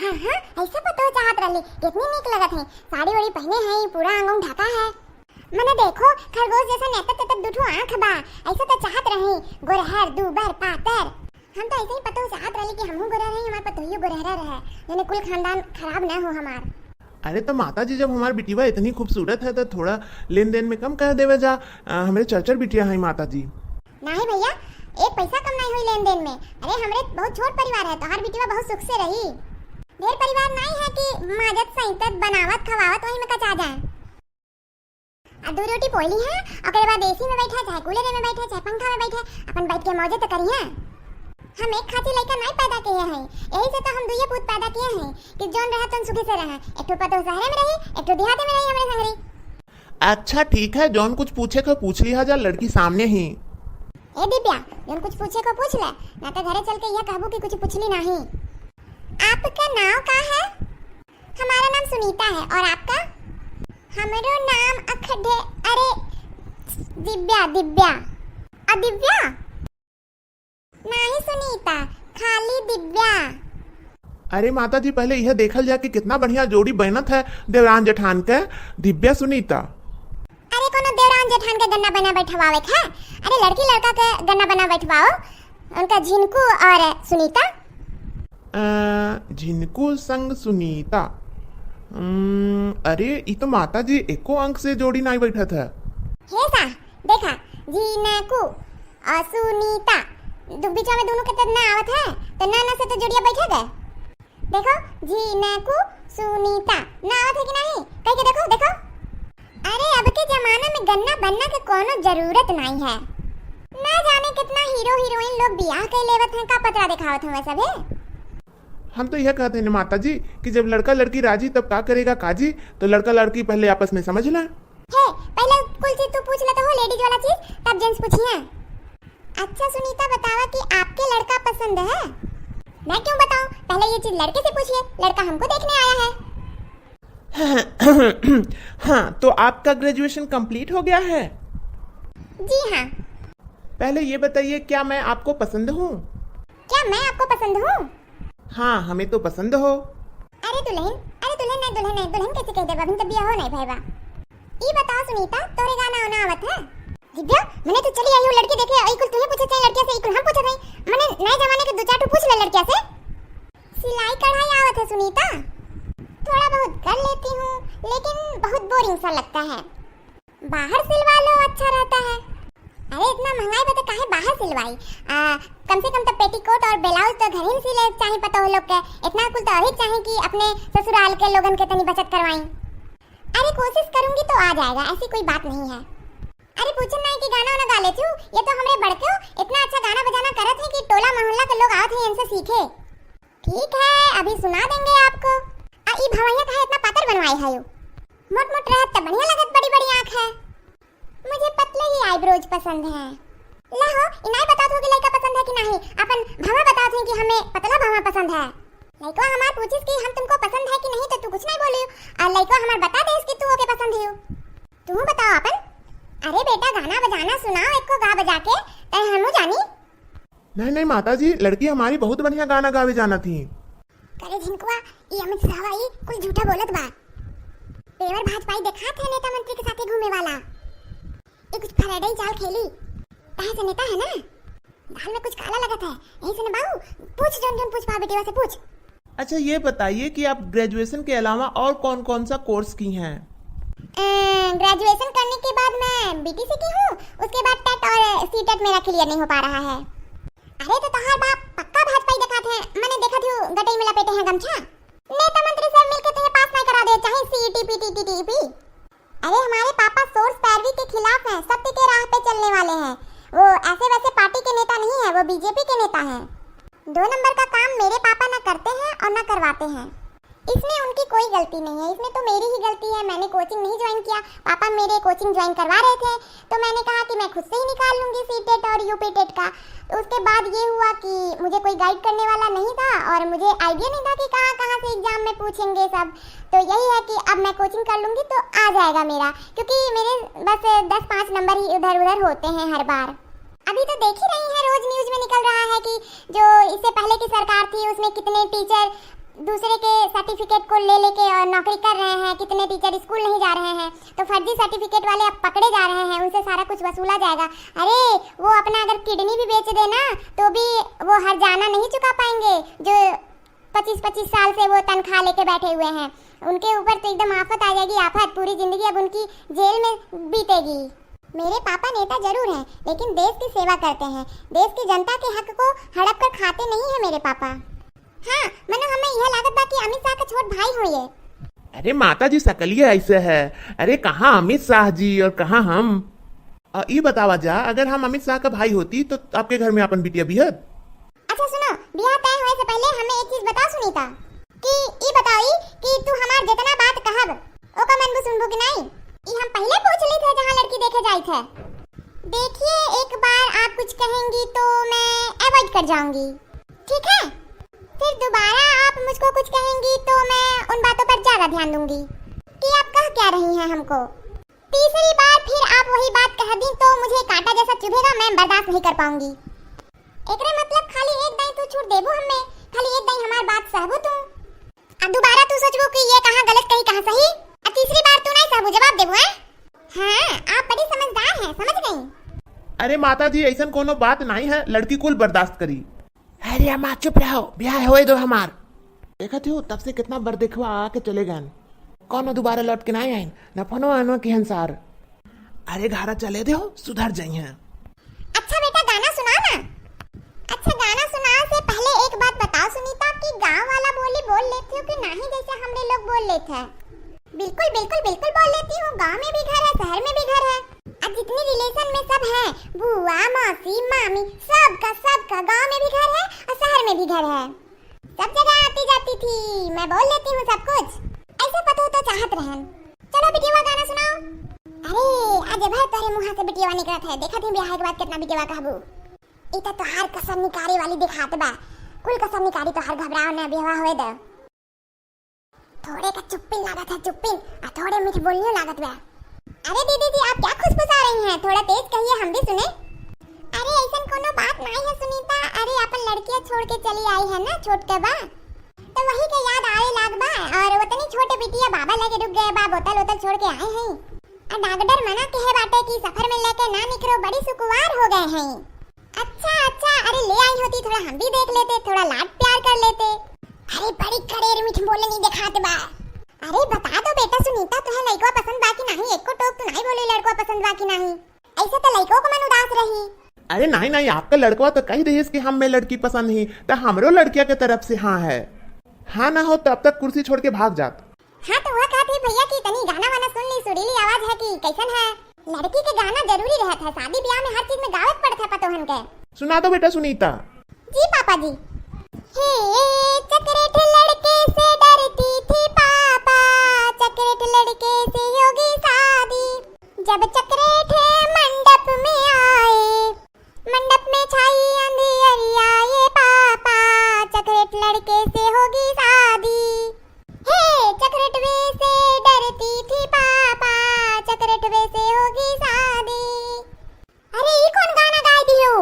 हाँ हाँ, ऐसा पतो चाहत रही, कितनी नीक लगत है। साड़ी वाड़ी पहने हैं, पूरा अंगों ढका है। मैंने देखो खरगोश जैसा नेतत तत दुठो आंख बा, ऐसा तो चाहत रही, गोरहर दूबर पातर। हम तो ऐसे ही पतो चाहत रही कि हमहू गोरहर रही, हमार पतोहियो गोरहरा रहे, यानी कुल खानदान खराब ना हो हमार। अरे तो माता जी जब हमारी बिटिया इतनी खूबसूरत है तो थोड़ा लेन देन में कम कर देवे जा। हमारे चरचर बिटिया है माता जी। नहीं भैया, एक पैसा कम नहीं हुई लेन देन में। अरे हमरे बहुत छोट परिवार है, तो हर बिटिया बहुत सुख से रही। ढेर परिवार नहीं है कि माजत सहितत बनावत खवावत वही में कचा जाए। दो रोटी पोली है, और बाद एसी में बैठा, चाहे कूलर में बैठा, चाहे पंखा में बैठा, अपन बैठ के मौजे तो करिए। हम एक खाती लड़का नहीं पैदा किए हैं, यही से तो हम दुइये पूत पैदा किए हैं कि जोन रहा तुम सुखी से रहा। एक तो पतो शहर में रही, एक तो देहात में रही हमारे संगरी। अच्छा ठीक है, जौन कुछ पूछे को पूछ लिया जा, लड़की सामने ही। ए दिव्या, जौन कुछ पूछे को पूछ ले, ना तो घरे चल के यह कहबो कि कुछ पूछली नहीं। आपका नाम का है? हमारा नाम सुनीता है, और आपका? हमारो नाम अखडे, अरे दिव्या। दिव्या अदिव्या नहीं सुनीता, खाली दिव्या। अरे माता जी पहले यह देखल जाए कि कितना बढ़िया जोड़ी बनत है देवरान जेठान के, दिव्या सुनीता। अरे कोनो देवरान जेठान के गन्ना बना बैठवावे है? अरे लड़की लड़का के गन्ना बना बैठवाओ, उनका झिनकू और सुनीता। झिनकू संग सुनीता। अरे ये तो माता जी एको अंक से जोड़ी नहीं बैठत है। हे सा देखा, झिनकू और सुनीता बीच में दोनों के तो ना आवत है, तो ना से तो जोड़िया बैठे गए। देखो झिनकू सुनीता ना आवत है कि नहीं, कह के देखो देखो। अरे अब के जमाने में गन्ना बनना के कोनो जरूरत नहीं है। ना जाने कितना हीरो हीरोइन लोग बियाह के लेवत हैं, का पतरा दिखावत हैं वैसा भी। हम तो यह कहते हैं माता जी कि जब लड़का लड़की राजी तब का करेगा काजी, तो लड़का लड़की पहले आपस में समझ लें। है पहले कुल चीज तू पूछ लेता हो, लेडीज वाला चीज, तब जेंट्स पूछिए। अच्छा सुनीता बतावा कि आपके लड़का पसंद है? मैं क्यों बताऊं, पहले ये चीज लड़के से पूछिए, लड़का हमको देखने आया है। हाँ तो आपका ग्रेजुएशन कंप्लीट हो गया है? जी हाँ। पहले ये बताइए क्या मैं आपको पसंद हूँ? क्या मैं आपको पसंद हूँ? हाँ हमें तो पसंद हो। अरे दुल्हन, अरे दुल्हन नहीं, दुल्हन नहीं, दुल्हन कैसे कह दे, अभी तो बियाह हो नहीं भैया। ये बताओ सुनीता, तोरे गाना आना आवत है? दिव्या मैंने तो चली आई हूँ लड़की देखे, आई कुल तुझे पूछे थे लड़कियां से, कुल हम पूछे थे। मैंने नए जमाने के दो चार तो पूछ ले लड़कियां से। सिलाई कढ़ाई आवत है सुनीता? थोड़ा बहुत कर लेती हूँ, लेकिन बहुत बोरिंग सा लगता है। बाहर सिलवा लो, अच्छा रहता है। अरे इतना महंगाई पे तो काहे बाहर सिलवाई, कम से कम तो पेटीकोट और ब्लाउज तो घर ही सिले चाहे पता हो लोग के। इतना कुल तो अभी चाहे कि अपने ससुराल के लोगन के तनी बचत करवाई। अरे कोशिश करूंगी तो आ जाएगा, ऐसी कोई बात नहीं है। अरे पूछन नहीं कि गाना वाना गा लेती हूँ, ये तो हमरे बड़के इतना अच्छा गाना बजाना करत है कि टोला मोहल्ला के लोग आते हैं इनसे सीखे। ठीक है अभी सुना देंगे आपको। ई भवैया का इतना पातर बनवाई है, यू मोट मोट रहत तो बढ़िया लगत, बड़ी बड़ी आंख है। मुझे पतले ही आईब्रोज पसंद है। लहो इनाई बताओ कि लड़का पसंद है कि नहीं, अपन भवा बताओ कि हमें पतला भवा पसंद है। लड़का हमार पूछिस कि हम तुमको पसंद है कि नहीं, तो तू कुछ नहीं बोली, और लड़का हमार बता दे कि तू ओके पसंद है। तू बताओ अपन। अरे बेटा गाना बजाना सुनाओ, एक को गा बजा के तय हमू जानी। नहीं नहीं माता जी, लड़की हमारी बहुत बढ़िया गाना गावे जाना थी। करे झिनकुआ, ये अमित शाह आई कुछ झूठा बोलत बा। पेवर भाजपाई देखा थे नेता मंत्री के साथ घूमे वाला, ये कुछ फराडई चाल खेली। कहे से नेता है ना, दाल में कुछ काला लगत है, यही से ना बाबू पूछ, जोन जोन पूछ पा बेटी से पूछ। अच्छा ये बताइए कि आप ग्रेजुएशन के अलावा और कौन कौन सा कोर्स की हैं? ग्रेजुएशन करने के बाद मैं बीटीसी की हूँ, उसके बाद टेट और सीटेट मेरा क्लियर नहीं हो पा रहा है। अरे तो तोहार बाप पक्का भाजपाई दिखाते हैं, मैंने देखा थी गटई में लपेटे हैं गमछा। नेता मंत्री सब मिलकर तुझे पास नहीं करा दे, चाहे सीईटी पीटीटीटीपी। अरे हमारे पापा सोर्स पैरवी के खिलाफ हैं, सत्य के राह पे चलने वाले हैं। वो ऐसे वैसे पार्टी के नेता नहीं है, वो बीजेपी के नेता हैं। 2 नंबर का काम मेरे पापा न करते हैं और न करवाते हैं। इसमें उनकी कोई गलती नहीं है, इसमें तो मेरी ही गलती है। मैंने कोचिंग नहीं ज्वाइन किया, पापा मेरे कोचिंग ज्वाइन करवा रहे थे, तो मैंने कहा कि मैं खुद से ही निकाल लूंगी सीटेट और यूपीटेट का। उसके बाद ये हुआ कि मुझे कोई गाइड करने वाला नहीं था, और मुझे आइडिया नहीं था कि कहाँ कहाँ से एग्जाम में पूछेंगे सब। तो यही है कि अब मैं कोचिंग कर लूंगी तो आ जाएगा मेरा, क्योंकि मेरे बस 10-5 नंबर ही इधर उधर होते हैं हर बार। अभी तो देख ही रही है, रोज न्यूज में निकल रहा है कि जो इससे पहले की सरकार थी उसमें कितने टीचर दूसरे के सर्टिफिकेट को ले लेके और नौकरी कर रहे हैं, कितने टीचर स्कूल नहीं जा रहे हैं, तो फर्जी सर्टिफिकेट वाले अब पकड़े जा रहे हैं, उनसे सारा कुछ वसूला जाएगा। अरे वो अपना अगर किडनी भी बेच देना तो भी वो हर्जाना नहीं चुका पाएंगे, जो 25-25 साल से वो तनख्वाह लेके बैठे हुए हैं। उनके ऊपर तो एकदम आफत आ जाएगी, आफत। पूरी जिंदगी अब उनकी जेल में बीतेगी। मेरे पापा नेता जरूर हैं, लेकिन देश की सेवा करते हैं। देश की जनता के हक को हड़प कर खाते नहीं है मेरे पापा। हाँ, मनो हमें यह लागत बा कि अमित शाह का छोट भाई हो ये। अरे माता जी सकलिए ऐसे है। अरे कहाँ अमित शाह जी और कहाँ हम। ये बतावा जा, अगर हम अमित शाह का भाई होती तो आपके घर में अपन बिटिया बिहत। अच्छा सुनो, ब्याह तय होने से पहले हमें एक चीज बता सुनीता, कि ई बताई कि तू हमार जितना बात कहब ओका मनबू सुनबू कि नहीं। ई हम पहले पूछ ली थे जहाँ लड़की देखे जाई थे। देखिए, एक बार आप कुछ कहेंगी तो मैं अवॉइड कर जाऊंगी, ठीक है? फिर दोबारा आप मुझको कुछ कहेंगी तो मैं उन बातों पर ज्यादा ध्यान दूंगी कि आप कह क्या रही हैं हमको। तीसरी बार फिर आप वही बात कह दी तो मुझे कांटा जैसा चुभेगा, मैं बर्दाश्त नहीं कर पाऊंगी। एकरे मतलब खाली एक दाई तू छूट देबू हमें, खाली एक दाई हमार बात सहबू तू। अब दोबारा तू सोचबू कि ये कहाँ गलत कही कहाँ सही, और तीसरी बार तू नहीं सहबू, जवाब देबू हैं? हाँ, आप बड़ी समझदार हैं, समझ गई। अरे माता जी ऐसा कोनो बात नहीं है, लड़की कुल बर्दाश्त करी। अरे अम्मा चुप रहो, ब्याह होए दो हमार। देखा थी तब से कितना बर देखवा आके चले गए, कौन दोबारा लौट के नहीं आए, न फोनो आनो की हंसार। अरे घारा चले दो, सुधर जाइए। अच्छा बेटा गाना सुना ना। अच्छा गाना सुनाने से पहले एक बात बताओ सुनीता, कि गांव वाला बोली बोल लेती हो कि नहीं जैसे हमरे लोग बोल लेते हैं? बिल्कुल बिल्कुल बिल्कुल बोल लेती हूँ। गांव में भी घर है, शहर में भी घर है। अब जितनी रिलेशन में सब हैं, बुआ मौसी मामी, सबका गांव में भी घर है और शहर में भी घर है। सब जगह आती जाती थी, मैं बोल लेती हूँ सब कुछ। ऐसे पता हो तो चाहत रहन। चलो बिटिया गाना सुनाओ। अरे आज भाई तारे मुंह से बिटिया निकलत है, देखा थी ब्याह के बाद कितना बिटिया कहबू। इता तो हर कसम निकारी वाली दिखात बा, कुल कसम निकारी तो हर घबराओ ना बेवा होए दे। थोड़े का चुप्पिन लागत है, चुप्पिन, और थोड़े मीठ बोलियो लागत बा। अरे दीदी जी आप क्या खुशफुसा रही हैं, थोड़ा तेज कहिए हम भी सुने। अरे ऐसा कोनो बात नहीं है सुनीता। अरे अपन लड़कियां छोड़ के चली आई है ना छोट के बा, तो वही के याद आए लाग बा, और उतनी छोटे बिटिया बाबा लेके रुक गए बा, बोतल बोतल छोड़ के आए हैं। और डॉक्टर मना कहे बाटे कि सफर में लेके ना निकलो, बड़ी सुकुवार हो गए हैं। अच्छा, अरे ले आई होती थोड़ा हम भी देख लेते, थोड़ा लाड प्यार कर लेते। अरे बड़ी कड़ेर मीठ बोले नहीं दिखाते बा। अरे बता दो बेटा सुनीता, तुम्हें लड़का पसंद बा कि नहीं? एक को टोक तो नहीं बोले लड़का पसंद बा कि नहीं, ऐसे तो लड़कों को मन उदास रही। अरे नहीं, आपका लड़का तो कही रही कि हम में लड़की पसंद ही, तो हमरो लड़किया के तरफ से हाँ है। हाँ ना हो तो अब तक कुर्सी छोड़ के भाग जात। हाँ तो वह कहती भैया की तनी गाना वाना सुन ली, सुरीली आवाज है कि कैसन है। लड़की के गाना जरूरी रहता है, शादी ब्याह में हर चीज में गावत पड़ता है पतोहन के। सुना दो बेटा सुनीता। जी पापा जी। हे चक्रेट लड़के से डरती थी पापा, चक्रेट लड़के से होगी शादी। जब चक्रेट मंडप में आए, मंडप में छाई अंधियरिया ये पापा, चक्रेट लड़के से होगी शादी। हे चक्रेट वे से डरती थी पापा, चक्रेट वे से होगी शादी। अरे ये कौन गाना गाई दियो?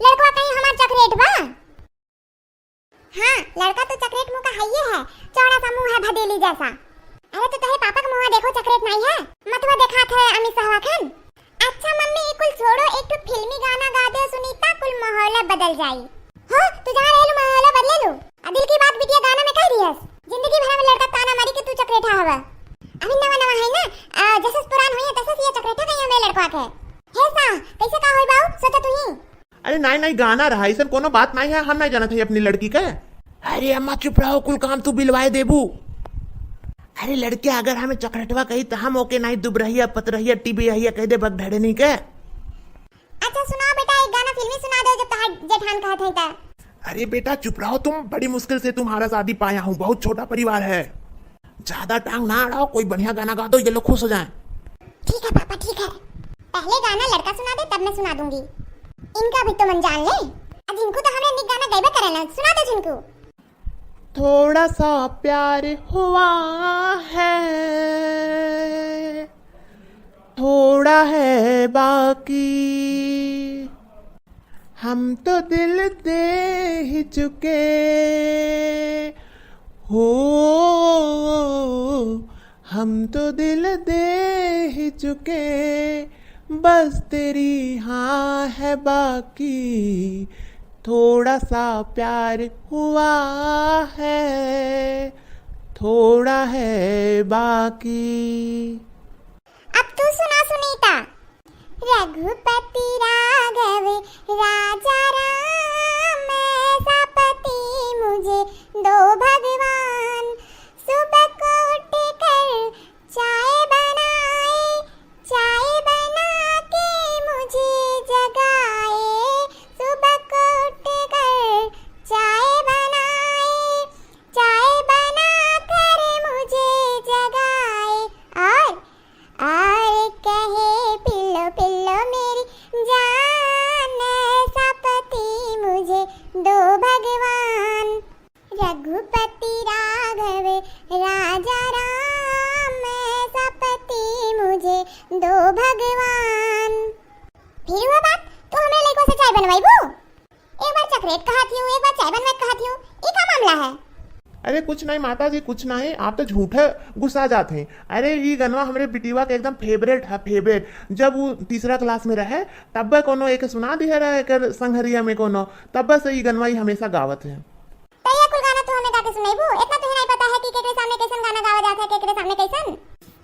लड़का कहीं हमार चक्रेट बा? हाँ, लड़का तो चक्रेट मुंह का हइये है, चौड़ा सा मुंह है भदेली जैसा। अरे तो तेरे पापा का मुंह देखो चक्रेट नहीं है, मतवा दिखात है अमित शाह खान। अच्छा मम्मी कुल छोड़ो, एक तो फिल्मी गाना गा दे सुनीता, कुल माहौल बदल जाई। हाँ तू जहाँ रह लो माहौल बदले लो। दिल की बात बिटिया गाना में कह दियस, जिंदगी भर में लड़का ताना मारी के तू चक्रेठा हवा। अभी नवा है ना, जैसे पुरान हुई है तैसे ये चक्रेठा कहीं हमें लड़का के। हे सा कैसे का होई बाऊ, सोचा तू ही। अरे नहीं गाना रहा, ऐसा कोनो बात नहीं है, हम नहीं जाना था अपनी लड़की का। अरे अम्मा चुप रहो, कुल काम तू बिलवाए देबू। अरे लड़के अगर हमें चक्रेटवा कही तो हम ओके नहीं दुब रही पत रही टीबी रही कह दे बग ढेड़े नहीं के। अच्छा सुनाओ बेटा एक गाना फिल्मी सुना दो जब तहार जेठान कहत है ता। अरे बेटा चुप रहो तुम, बड़ी मुश्किल से तुम्हारा शादी पाया हूँ, बहुत छोटा परिवार है, ज्यादा टांग ना अड़ाओ, कोई बढ़िया गाना गा दो ये लोग खुश हो जाएं। ठीक है पापा ठीक है, पहले गाना लड़का सुना दे तब मैं सुना दूंगी, इनका भी तो मन जान ले। अब जिनको तो हमें निक गाना गाइबे करे ना, सुना दो जिनको। थोड़ा सा प्यार हुआ है, थोड़ा है बाकी, हम तो दिल दे ही चुके, हो हम तो दिल दे ही चुके, बस तेरी हाँ है बाकी, थोड़ा सा प्यार हुआ है, थोड़ा है बाकी। अब तू सुना सुनीता। रघुपति राघव राजा राम, ऐसा पति मुझे दो भगवान। सुबह को उठकर चाय बनाए, चाय बना के मुझे जगाए। सुबह को उठकर चाय बनाए, चाय बना कर मुझे जगाए। और कहे पिल्लो पिल्लो मेरी जान, ऐसा पति मुझे दो भगवान। रघुपति राघव राजा राम, ऐसा पति मुझे दो भगवान। फिर हुआ बात, तू हमरे लइकवा से चाय बनवाइबू? एक बार चॉकलेट कहा थी, एक बार चाय बनवा कहा थी, ई का मामला है? अरे कुछ नहीं माता जी, कुछ नहीं, आप तो झूठे गुस्सा जाते हैं। अरे ये गनवा हमारे बिटिवा के एकदम फेवरेट है, फेवरेट। जब वो तीसरा क्लास में रहे तब कोनो एक सुना दिया रहा कर संघरिया में कोनो, तब से ये गनवा ही हमेशा गावत है। तो ये कुल गाना तू हमें गा के सुनाइबू? इतना तुझे नहीं पता है कि केकरे सामने कैसन गाना गावा जाता है, केकरे सामने कैसन?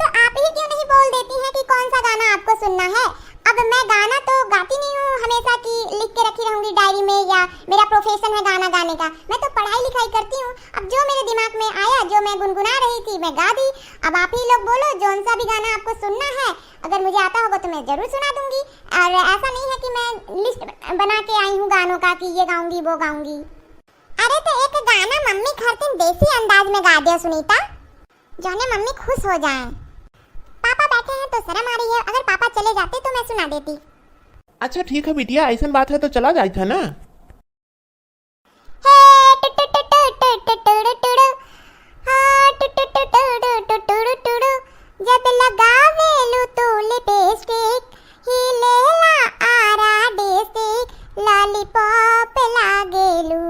तो आप ही क्यों नहीं बोल देती हैं कि कौन सा गाना आपको सुनना है? अब मैं गाना तो गाती नहीं हूँ हमेशा कि लिख के रखी रहूंगी डायरी में, या मेरा प्रोफेशन है गाना गाने का। मैं तो पढ़ाई लिखाई करती हूँ। अब जो मेरे दिमाग में आया, जो मैं गुनगुना रही थी, मैं गा दी। अब आप ही लोग बोलो जौन सा भी गाना आपको सुनना है, अगर मुझे आता होगा तो मैं जरूर सुना दूंगी। और ऐसा नहीं है कि मैं लिस्ट बना के आई हूँ गानों का कि ये गाऊंगी वो गाऊंगी। अरे तो एक गाना मम्मी हर दिन देसी अंदाज में गा दे सुनीता, जाने मम्मी खुश हो जाए। पापा बैठे हैं तो शर्म आ रही है, अगर पापा चले जाते तो मैं सुना देती। अच्छा ठीक है बिटिया, ऐसा बात है तो चला जाए था ना। जब लगावेलू तू लिपस्टिक, हिलेला आरा डिस्ट्रिक्ट, लॉलीपॉप लागेलू,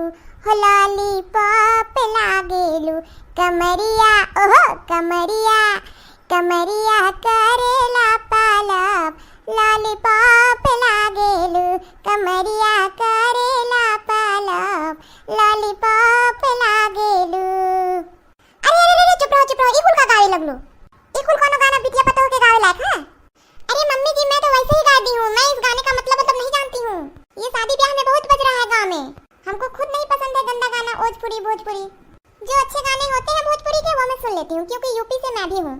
हो लॉलीपॉप लागेलू। कमरिया ओहो कमरिया, कमरिया करेला पालप, लॉलीपॉप लागेलू। कमरिया करेला पालप, लॉलीपॉप लागेलू। अरे चुप रहो, ई कुल का गावे लगलो? ई कुल कोनो गाना बिटिया पता हो के गावे लायक है? अरे मम्मी जी मैं तो वैसे ही गा दी हूँ, मैं इस गाने का मतलब नहीं जानती हूँ। ये शादी ब्याह में बहुत बज रहा है गाँव में। हमको खुद नहीं पसंद है गंदा गाना, ओजपुरी भोजपुरी। जो अच्छे गाने होते हैं भोजपुरी के वो मैं सुन लेती हूँ, क्योंकि यूपी से मैं भी हूँ।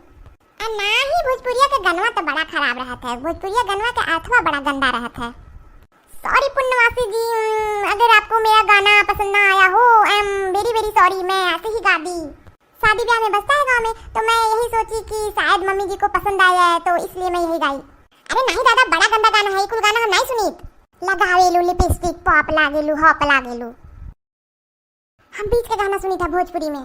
और ना ही भोजपुरिया का गनवा तो बड़ा खराब रहता है, भोजपुरिया गनवा का अर्थवा बड़ा गंदा रहता है। सॉरी पुण्यवासी जी, अगर आपको मेरा गाना पसंद ना आया हो, I am very very sorry. मैं ऐसे ही गा दी। शादी ब्याह में बजता है गाँव में, तो मैं यही सोची कि शायद मम्मी जी को पसंद आया है, तो इसलिए मैं यही गाई। अरे नहीं दादा, बड़ा गंदा गाना है, कुल गाना हम नहीं सुनीत। लगावेलू लिपस्टिक, पॉप लागेलू, हॉप लागेलू। हम बीच का गाना सुनी था भोजपुरी में।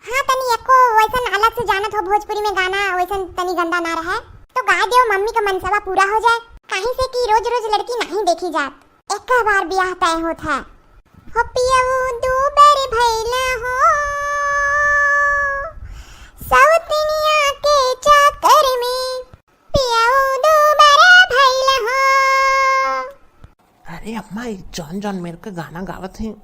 हाँ तनी एको वैसन अलग से जानत हो भोजपुरी में गाना, वैसन तनी गंदा ना रहे तो गा दियो, मम्मी का मनसवा पूरा हो जाए। काहे से कि रोज रोज लड़की नहीं देखी जात, एक बार ब्याह तय होत है। हो पियऊ दूबर भइला हो, सौतनिया के चक्कर में, पियऊ दूबर भइला हो। अरे अम्मा जॉन जॉन मेरे का गाना गावत है,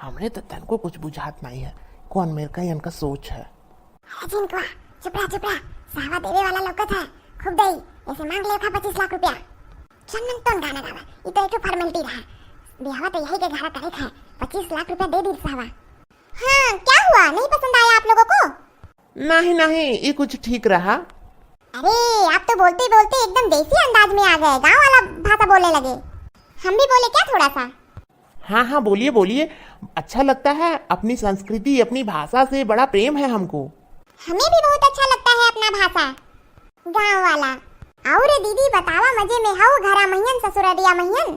हमने तो तन को कुछ बुझात नहीं है, कौन मेरे का इनका सोच है। जिनका चुपड़ा सावा देवे वाला लौकत है, खूब दई ऐसे मांग ले 25 लाख रुपया। चंदन तो गाना गावा, ये तो एक फॉर्मेलिटी रहा, ब्याह तो यही के घर करे है, 25 लाख रुपया दे दी सावा। हाँ क्या हुआ, नहीं पसंद आया आप लोगों को? नहीं ये कुछ ठीक रहा। अरे आप तो बोलते बोलते एकदम देसी अंदाज में आ गए, गाँव वाला भाषा बोलने लगे। हम भी बोले क्या थोड़ा सा? हाँ बोलिए, अच्छा लगता है, अपनी संस्कृति अपनी भाषा से बड़ा प्रेम है हमको। हमें भी बहुत अच्छा लगता है अपना भाषा गाँव वाला। और दीदी बतावा मजे में हाउ, घरा महियन ससुररिया महियन।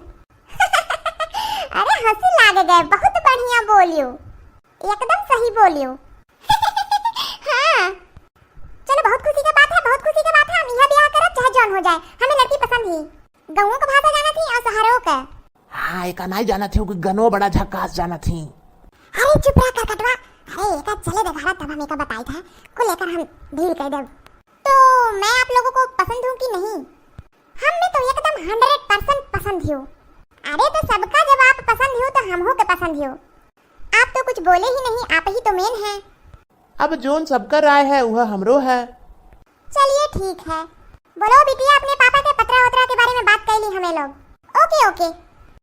अरे हंसी लाग गए, बहुत बढ़िया बोलियो, एकदम सही बोलियो। हाँ चलो बहुत खुशी का बात है, बहुत खुशी का बात है। हम यह ब्याह करब चाहे जौन हो जाए, हमें लड़की पसंद ही। गाँवों का भाषा जाना थी और शहरों का। हाँ एक नहीं जाना थी, गनो बड़ा झकास जाना थी। अरे चुप रह कर कटवा, अरे एका चले दे घरा तब हमें का बताई था को लेकर हम डील कर दे। तो मैं आप लोगों को पसंद हूँ कि नहीं? हम में तो एकदम 100% पसंद हूँ। अरे तो सबका जब आप पसंद हो तो हम हो के पसंद हो। आप तो कुछ बोले ही नहीं, आप ही तो मेन हैं। अब जोन सबका राय है वह हमरो है। चलिए ठीक है। बोलो बिटिया अपने पापा के पत्रा वत्रा के बारे में बात कर ली हमें लोग। Okay okay.